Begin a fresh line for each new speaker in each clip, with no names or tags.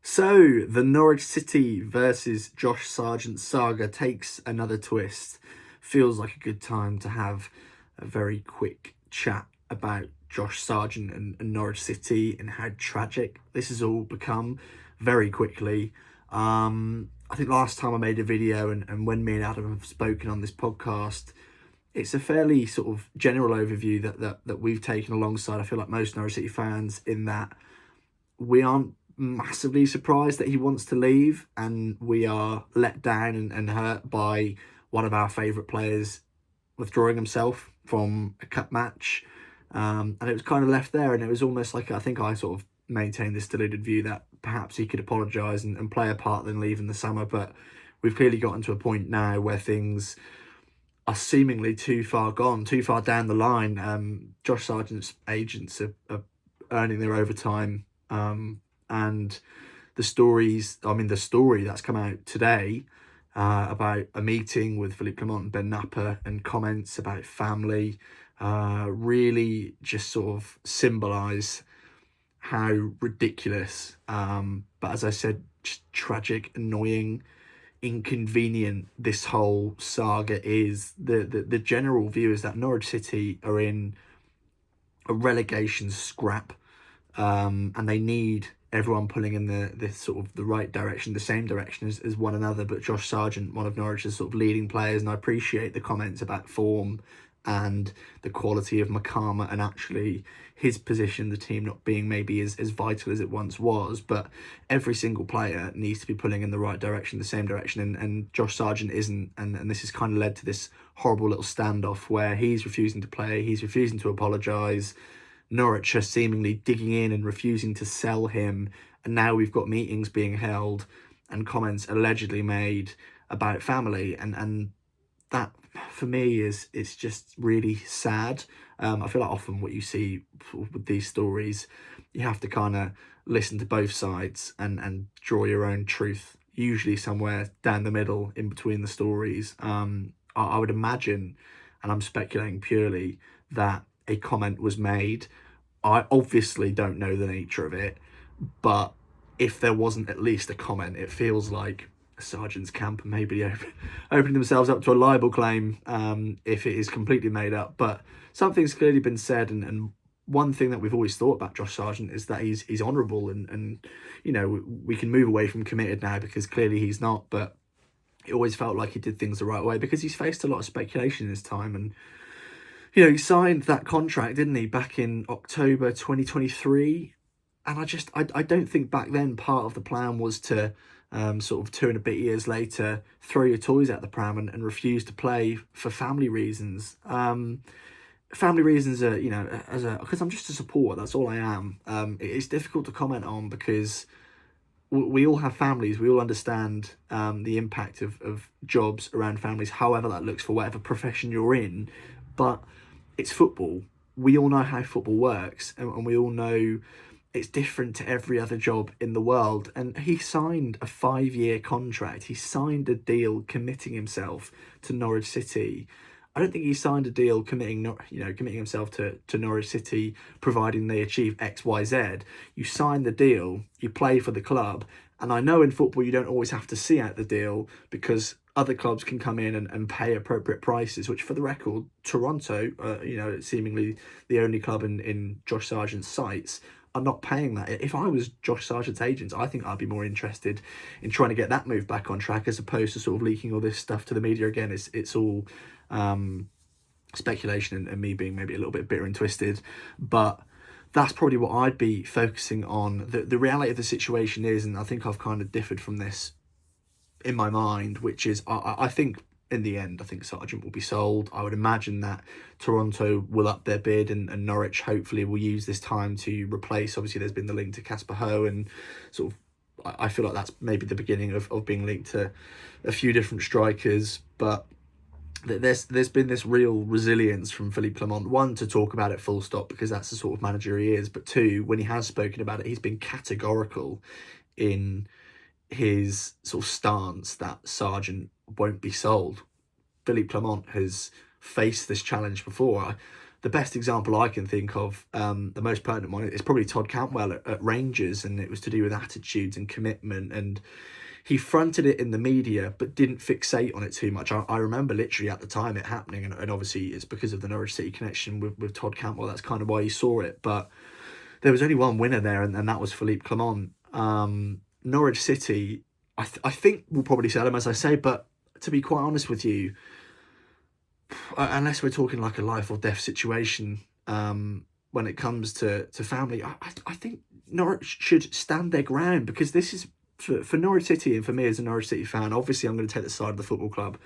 So, the Norwich City versus Josh Sargent saga takes another twist. Feels like a good time to have a very quick chat about Josh Sargent and Norwich City and how tragic this has all become very quickly. I think last time I made a video and when me and Adam have spoken on this podcast, it's a fairly sort of general overview that we've taken alongside, I feel like, most Norwich City fans, in that we aren't massively surprised that he wants to leave, and we are let down and hurt by one of our favourite players withdrawing himself from a cup match. And it was kind of left there, and it was almost like, I think I sort of maintained this deluded view that perhaps he could apologise and play a part then leave in the summer. But we've clearly gotten to a point now where things are seemingly too far gone, too far down the line. Josh Sargent's agents are earning their overtime. And the story that's come out today about a meeting with Philippe Clement and Ben Knapper and comments about family really just sort of symbolise how ridiculous, but as I said, just tragic, annoying, inconvenient this whole saga is. The general view is that Norwich City are in a relegation scrap, and they need everyone pulling in the sort of the right direction, the same direction as one another. But Josh Sargent, one of Norwich's sort of leading players, and I appreciate the comments about form and the quality of Makama and actually his position, the team not being maybe as vital as it once was, but every single player needs to be pulling in the right direction, the same direction, and Josh Sargent isn't, and this has kind of led to this horrible little standoff where he's refusing to play, he's refusing to apologise, Norwich are seemingly digging in and refusing to sell him, and now we've got meetings being held and comments allegedly made about family, and that for me is just really sad. I feel like often what you see with these stories, you have to kind of listen to both sides and draw your own truth, usually somewhere down the middle in between the stories. I would imagine, and I'm speculating purely, that a comment was made. I obviously don't know the nature of it, but if there wasn't at least a comment, it feels like Sargent's camp maybe opening themselves up to a libel claim, if it is completely made up. But something's clearly been said, and one thing that we've always thought about Josh Sargent is that he's honourable, and you know, we can move away from committed now because clearly he's not, but it always felt like he did things the right way because he's faced a lot of speculation in his time. And you know, he signed that contract, didn't he, back in October 2023? And I don't think back then part of the plan was to sort of 2.5 years later throw your toys at the pram and refuse to play for family reasons. Family reasons are, you know, because I'm just a supporter, that's all I am. It's difficult to comment on because we all have families, we all understand the impact of jobs around families, however that looks for whatever profession you're in. But it's football. We all know how football works, and we all know it's different to every other job in the world. And he signed a 5-year contract. He signed a deal committing himself to Norwich City. I don't think he signed a deal committing himself to Norwich City, providing they achieve X, Y, Z. You sign the deal, you play for the club. And I know in football you don't always have to see out the deal because other clubs can come in and pay appropriate prices, which, for the record, Toronto, seemingly the only club in Josh Sargent's sights, are not paying that. If I was Josh Sargent's agents, I think I'd be more interested in trying to get that move back on track as opposed to sort of leaking all this stuff to the media again. It's all speculation and me being maybe a little bit bitter and twisted, but that's probably what I'd be focusing on. The reality of the situation is, and I think I've kind of differed from this in my mind, which is I think in the end, I think Sargent will be sold. I would imagine that Toronto will up their bid, and Norwich hopefully will use this time to replace. Obviously, there's been the link to Casper Ho, and sort of I feel like that's maybe the beginning of being linked to a few different strikers. But there's been this real resilience from Philippe Clement. One, to talk about it full stop because that's the sort of manager he is. But two, when he has spoken about it, he's been categorical in his sort of stance that Sargent won't be sold. Philippe Clement has faced this challenge before. the best example I can think of, the most pertinent one, is probably Todd Cantwell at Rangers, and it was to do with attitudes and commitment, and he fronted it in the media but didn't fixate on it too much. I remember literally at the time it happening, and obviously it's because of the Norwich City connection with Todd Cantwell. That's kind of why you saw it, but there was only one winner there, and that was Philippe Clement. Norwich City, I think we'll probably sell him, as I say, but to be quite honest with you, unless we're talking like a life or death situation, when it comes to family, I think Norwich should stand their ground, because this is, for Norwich City, and for me as a Norwich City fan, obviously I'm going to take the side of the football club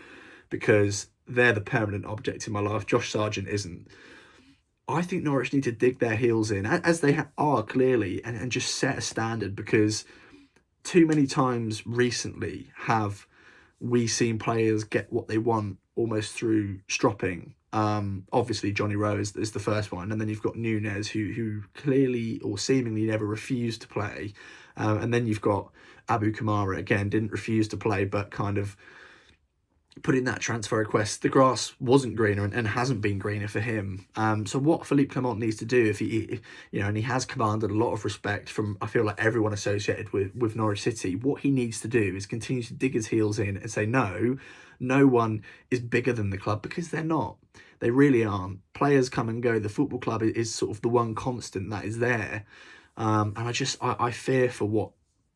because they're the permanent object in my life. Josh Sargent isn't. I think Norwich need to dig their heels in, as they are clearly, and just set a standard, because too many times recently have we seen players get what they want almost through stropping. Obviously Johnny Rowe is the first one, and then you've got Nunez, who clearly or seemingly never refused to play, and then you've got Abu Kamara, again, didn't refuse to play, but kind of put in that transfer request. The grass wasn't greener, and hasn't been greener for him. So what Philippe Clement needs to do, if he, and he has commanded a lot of respect from, I feel like, everyone associated with Norwich City, what he needs to do is continue to dig his heels in and say, no one is bigger than the club, because they're not. They really aren't. Players come and go. The football club is sort of the one constant that is there. And I fear for what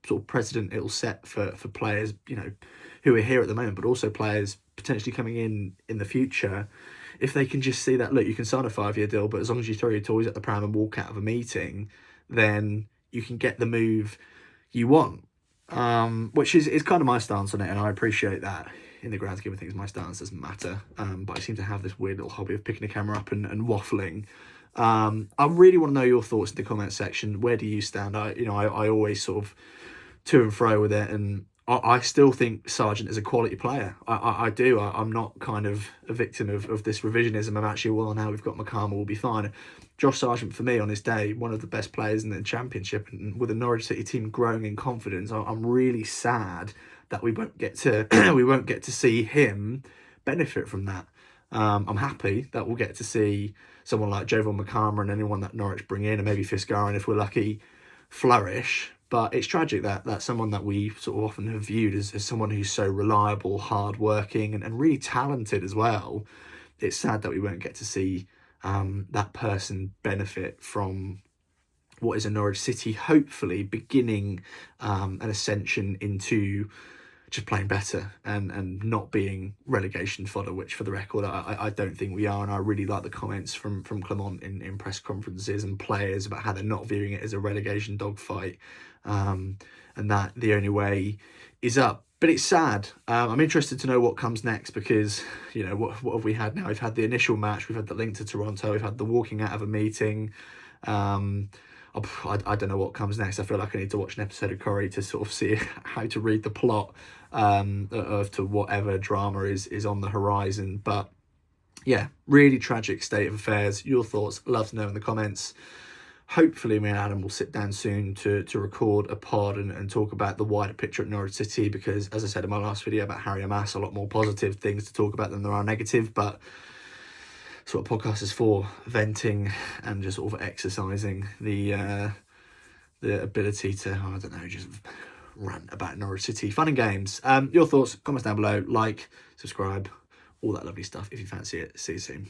sort of precedent it'll set for players, who are here at the moment, but also players potentially coming in the future. If they can just see that, look, you can sign a 5-year deal, but as long as you throw your toys at the pram and walk out of a meeting, then you can get the move you want. Which is kind of my stance on it, and I appreciate that. In the grand scheme of things, my stance doesn't matter. But I seem to have this weird little hobby of picking a camera up and waffling. I really want to know your thoughts in the comment section. Where do you stand? I always sort of to and fro with it, and I still think Sargent is a quality player. I do. I'm not kind of a victim of this revisionism. I'm actually, well, now we've got McCarmel, we'll be fine. Josh Sargent, for me, on his day, one of the best players in the Championship, and with the Norwich City team growing in confidence, I'm really sad that we won't get to see him benefit from that. I'm happy that we'll get to see someone like Jovan McCarmel and anyone that Norwich bring in, and maybe Fiskaren, if we're lucky, flourish. But it's tragic that someone that we sort of often have viewed as someone who's so reliable, hardworking, and really talented as well, it's sad that we won't get to see that person benefit from what is a Norwich City, hopefully beginning an ascension into just playing better and not being relegation fodder, which, for the record, I don't think we are. And I really like the comments from Clement in press conferences and players about how they're not viewing it as a relegation dogfight, and that the only way is up. But it's sad. I'm interested to know what comes next, because, what have we had now? We've had the initial match, we've had the link to Toronto, we've had the walking out of a meeting. I don't know what comes next. I feel like I need to watch an episode of Corrie to sort of see how to read the plot of to whatever drama is on the horizon. But yeah, really tragic state of affairs. Your thoughts, love to know in the comments. Hopefully me and Adam will sit down soon to record a pod and talk about the wider picture at Norwich City, because, as I said in my last video about Harry Amass, a lot more positive things to talk about than there are negative. But that's what a podcast is for, venting and just sort of exercising the ability to, just rant about Norwich City. Fun and games. Your thoughts, comments down below, like, subscribe, all that lovely stuff if you fancy it. See you soon.